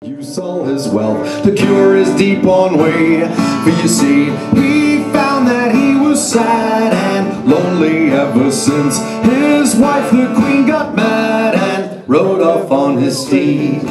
Use all his wealth to cure his deep ennui. For you see, he found that he was sad and lonely ever since his wife the queen got mad and rode off on his steed.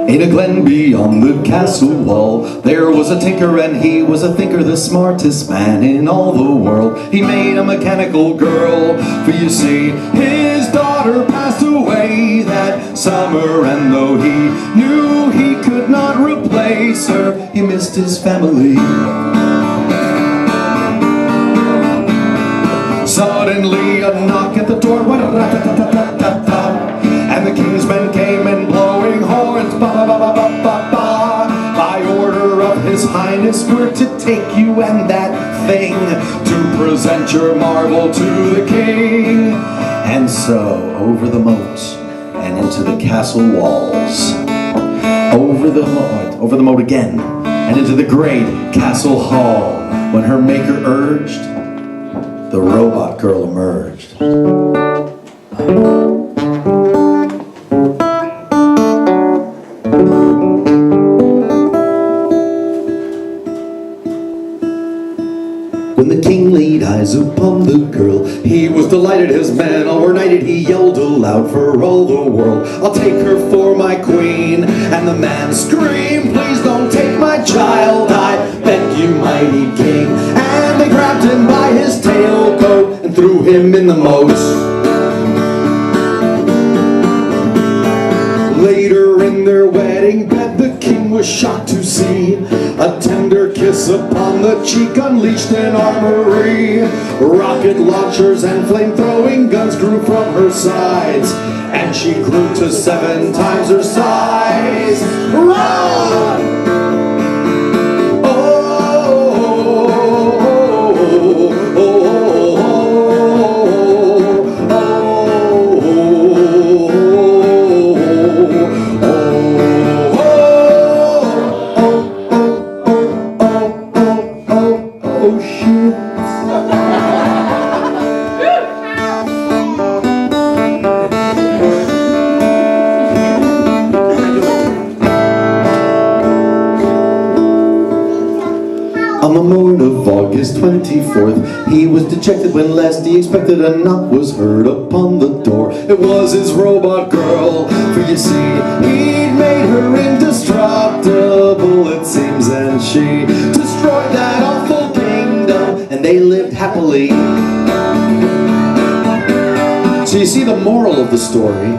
In a glen beyond the castle wall, there was a tinker and he was a thinker, the smartest man in all the world. He made a mechanical girl, for you see, his daughter passed away that summer, and though he knew he could not replace her, he missed his family. Suddenly a knock at the door went rat-a-tat-tat-tat-tat, and the king's men came in blowing horns, ba-ba-ba-ba-ba-ba. By order of his highness, we're to take you and that thing to present your marvel to the king. And so, over the moat and into the castle walls, over the moat again, and into the great castle hall, when her maker urged, the robot girl emerged. When the king laid eyes upon the girl, he was delighted. His men all were knighted. He yelled aloud for all the world, I'll take her for my queen. And the man screamed, please don't take my child, I beg you, mighty king. And they grabbed him by his tailcoat and threw him in the moat. Later in their wedding bed, the king was shocked to see a tender kiss upon the cheek, unleashed an armory. Rocket launchers and flame-throwing guns grew from her sides, and she grew to 7 times her size. Run! On the morn of August 24th, he was dejected when last he expected a knock was heard upon the door. It was his robot girl, for you see, he'd made her indestructible, it seems, and she destroyed that awful kingdom, and they lived happily. So you see, the moral of the story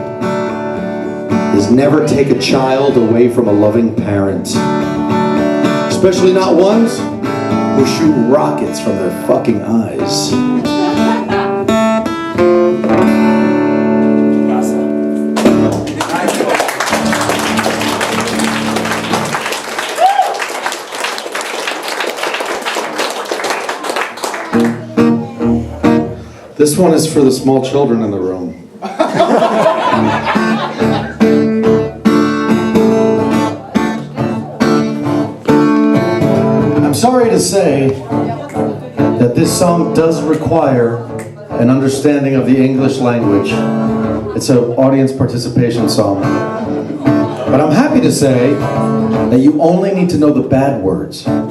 is never take a child away from a loving parent, especially not ones who shoot rockets from their fucking eyes. This one is for the small children in the room. I'm sorry to say that this song does require an understanding of the English language. It's an audience participation song. But I'm happy to say that you only need to know the bad words. Well,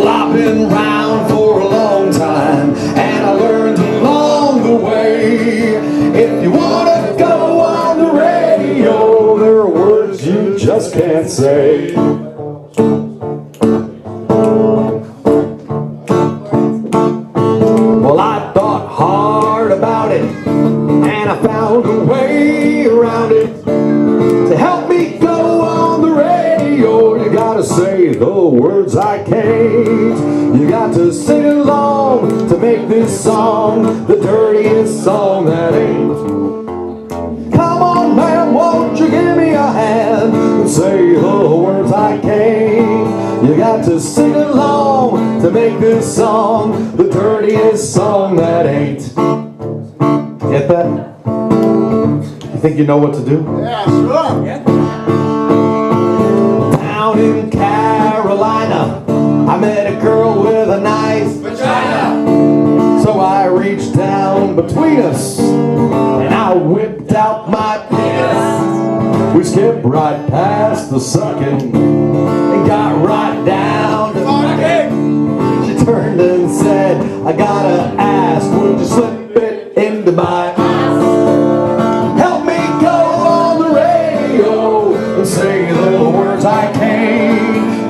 I've been around for a long time, and I learned along the way, if you want to go on the radio, there are words you just can't say. Well, I thought hard about it, and I found a way around it. To help me go on the radio, you gotta say the words I can't. You got to sing along to make this song the dirtiest song that ain't. Come on, man, won't you give me a hand and say the words I can't. You got to sing along to make this song the dirtiest song that ain't. Get that? You think you know what to do? Yeah, sure. Down in California, Carolina, I met a girl with a nice vagina. So I reached down between us and I whipped out my penis. We skipped right past the sucking and got right down to fucking. She turned and said, I gotta ask, would you slip it into my ass? Help me go on the radio and say the words I can't.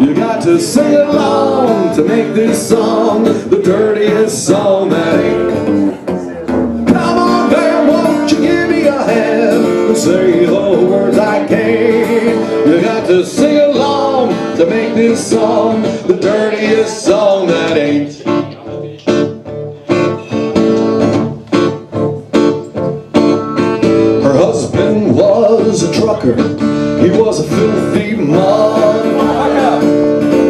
You got to sing along to make this song the dirtiest song that ain't. Come on, man, won't you give me a hand and say the words I can't. You got to sing along to make this song the dirtiest song that ain't. Her husband was a trucker. He was a filthy motherfucker.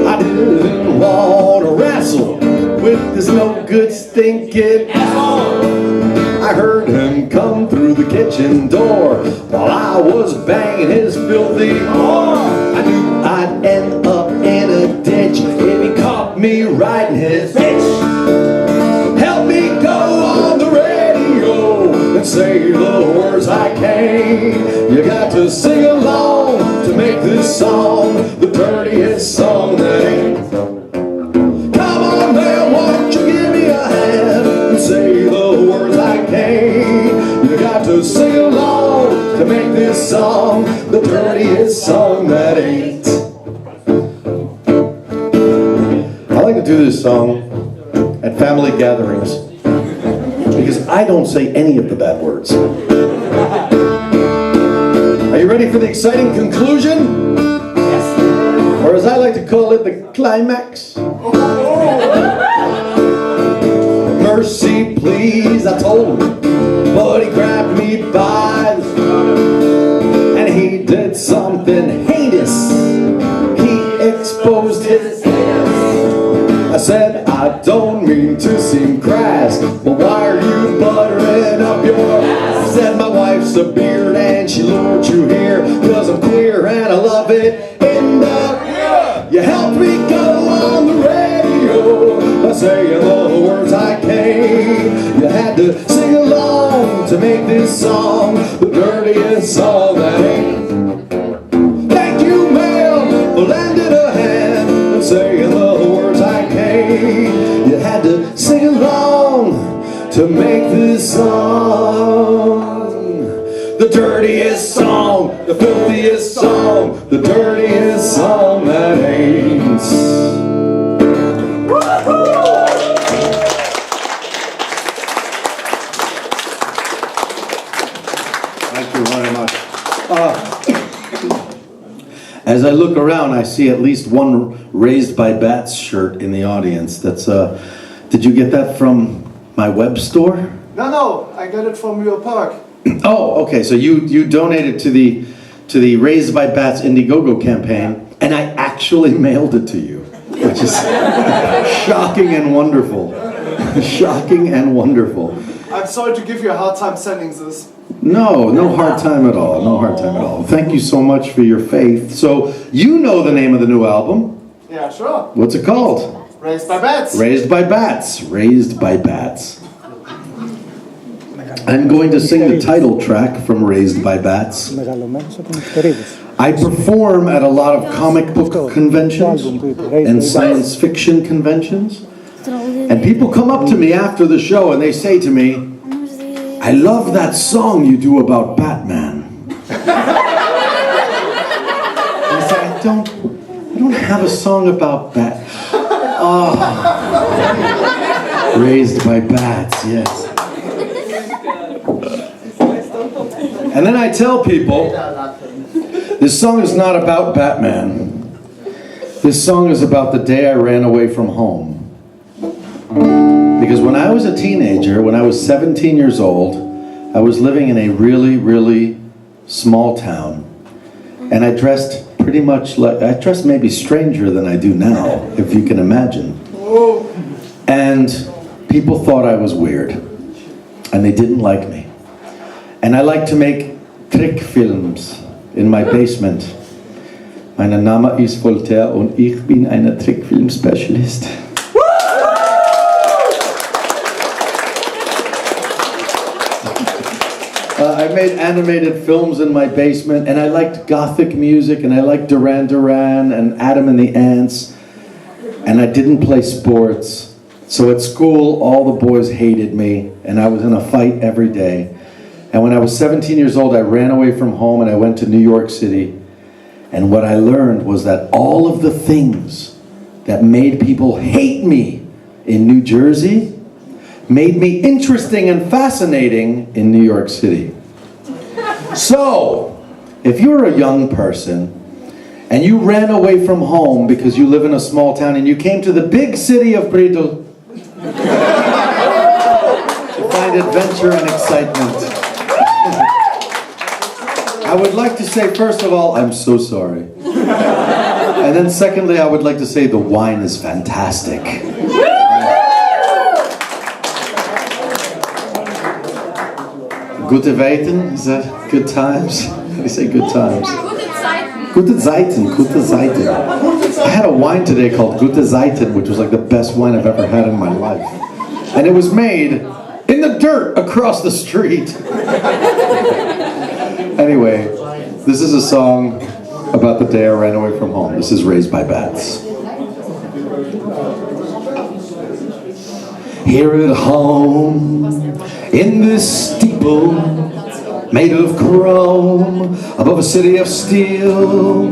I didn't want to wrestle with this no good stinking asshole. I heard him come through the kitchen door while I was banging his filthy whore. I knew I'd end up in a ditch if he caught me riding his bitch. Help me go on the radio and say the words I can't. You got to sing along to make this song the dirtiest song that ain't. Come on, man, won't you give me a hand and say the words I can't. You got to sing along to make this song the dirtiest song that ain't. I like to do this song at family gatherings because I don't say any of the bad words. Are you ready for the exciting conclusion? Yes. Or as I like to call it, the climax. Mercy, please, I told him, but he grabbed me by the throat and he did something heinous. He exposed his anus. I said, I don't mean to seem crass, but why are you buttering up your ass? I said, my wife's a beard and she lured you here because I'm queer and I love it in the rear. You helped me go on the radio by saying the words I can't. You had to sing along to make this song the dirtiest song that ain't. Thank you, ma'am, for lending a hand and saying the words I can't. You had to sing along to make this song the dirtiest song, the filthiest song, the dirtiest song that ain't. Thank you very much. As I look around, I see at least one Raised by Bats shirt in the audience. That's did you get that from my web store? No, I got it from your park. Oh, okay. So you donated to the Raised by Bats Indiegogo campaign, and I actually mailed it to you, which is shocking and wonderful. Shocking and wonderful. I'm sorry to give you a hard time sending this. No hard time at all. No hard time at all. Thank you so much for your faith. So you know the name of the new album. Yeah, sure. What's it called? Raised by Bats. Raised by Bats. Raised by Bats. I'm going to sing the title track from Raised by Bats. I perform at a lot of comic book conventions and science fiction conventions. And people come up to me after the show and they say to me, I love that song you do about Batman. I say, I don't have a song about Bat. Oh. Raised by Bats, yes. And then I tell people, this song is not about Batman. This song is about the day I ran away from home. Because when I was a teenager, when I was 17 years old, I was living in a really, really small town. And I dressed pretty much like, I dressed maybe stranger than I do now, if you can imagine. And people thought I was weird. And they didn't like me. And I like to make trick films in my basement Mein Name ist Voltaire und ich bin ein Trickfilm-Specialist. I made animated films in my basement, and I liked gothic music, and I liked Duran Duran and Adam and the Ants, and I didn't play sports. So at school, all the boys hated me, and I was in a fight every day. And when I was 17 years old, I ran away from home and I went to New York City. And what I learned was that all of the things that made people hate me in New Jersey made me interesting and fascinating in New York City. So, if you're a young person and you ran away from home because you live in a small town and you came to the big city of Briedel to find adventure and excitement, I would like to say, first of all, I'm so sorry. And then secondly, I would like to say the wine is fantastic. Gute Weiten, is that good times? How do you say good times? Gute Zeiten, gute Zeiten. I had a wine today called Gute Zeiten, which was like the best wine I've ever had in my life. And it was made in the dirt across the street. Anyway, this is a song about the day I ran away from home. This is Raised by Bats. Here at home, in this steeple, made of chrome, above a city of steel.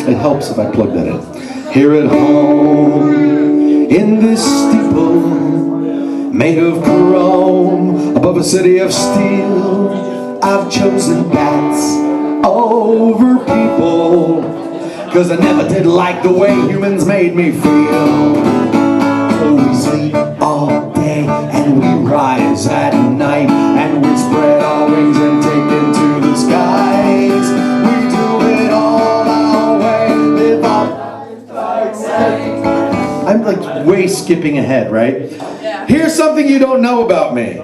It helps if I plug that in. Here at home, in this steeple, made of chrome, above a city of steel. I've chosen bats over people, 'cause I never did like the way humans made me feel. Oh, we sleep all day and we rise at night, and we spread our wings and take into the skies. We do it all our way, live our lives. I'm like way skipping ahead, right? Yeah. Here's something you don't know about me.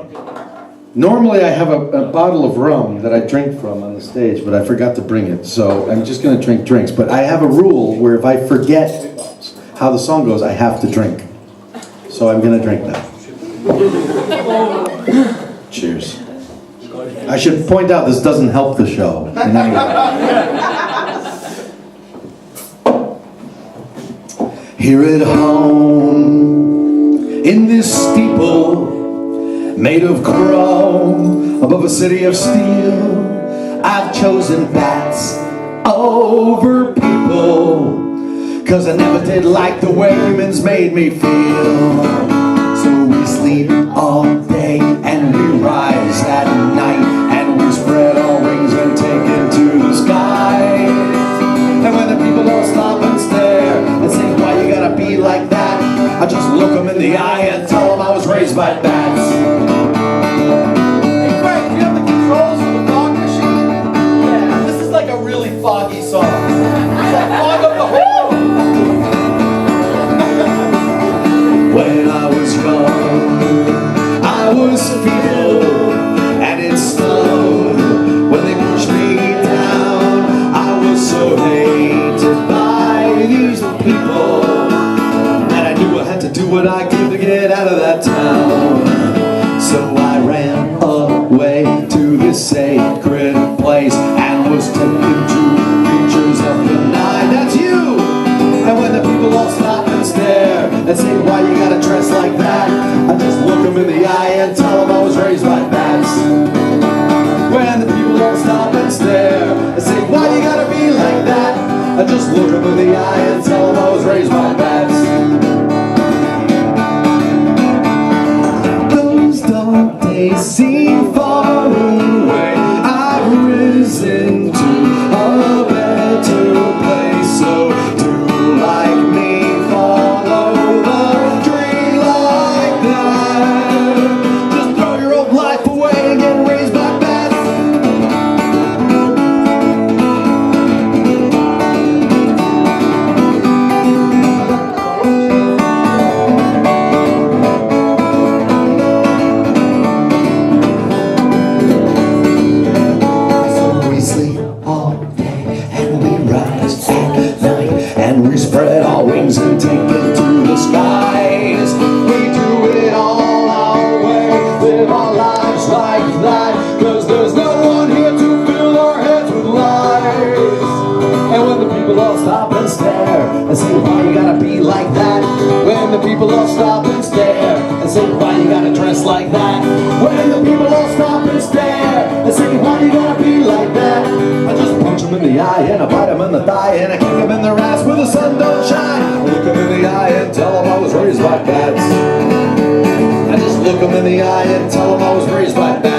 Normally I have a bottle of rum that I drink from on the stage, but I forgot to bring it, so I'm just going to drink drinks. But I have a rule where if I forget how the song goes, I have to drink. So I'm going to drink now. Cheers. I should point out this doesn't help the show in any way. Here at home, in this steeple, made of chrome, above a city of steel, I've chosen bats over people, 'cause I never did like the way humans made me feel. So we sleep all day and we rise at night, and we spread our wings and take into the sky. And when the people all stop and stare and say, why you gotta be like that, I just look them in the eye and tell them I was raised by bats. Hey Frank, do you have the controls for the fog machine? Yeah, this is like a really foggy song. It's like fog up the whole. When I was young, I was feeble, and it stung when they pushed me down. I was so hated by these people that I knew I had to do what I could to get out of that town. So I ran away to this sacred place and was taken to creatures of the night. That's you! And when the people all stop and stare and say, why you gotta dress like that, I just look them in the eye and tell them I was raised by bats. When the people all stop and stare and say, why you gotta be like that, I just look them in the eye and tell them I was raised by bats. Those dark days seem far away. I've risen to a better place, so do like me, follow the dream like that. Just wings and take it to the skies. We do it all our way, live our lives like that, 'cause there's no one here to fill our heads with lies. And when the people all stop and stare and say, why you gotta be like that? When the people all stop and stare and say, why you gotta dress like that? When the people all stop and stare and say, why you gotta be like that? I just punch them in the eye and I bite them in the thigh and I kick them in their ass where the sun don't shine. I look them in the eye and tell them I was raised by cats. I just look them in the eye and tell them I was raised by bats.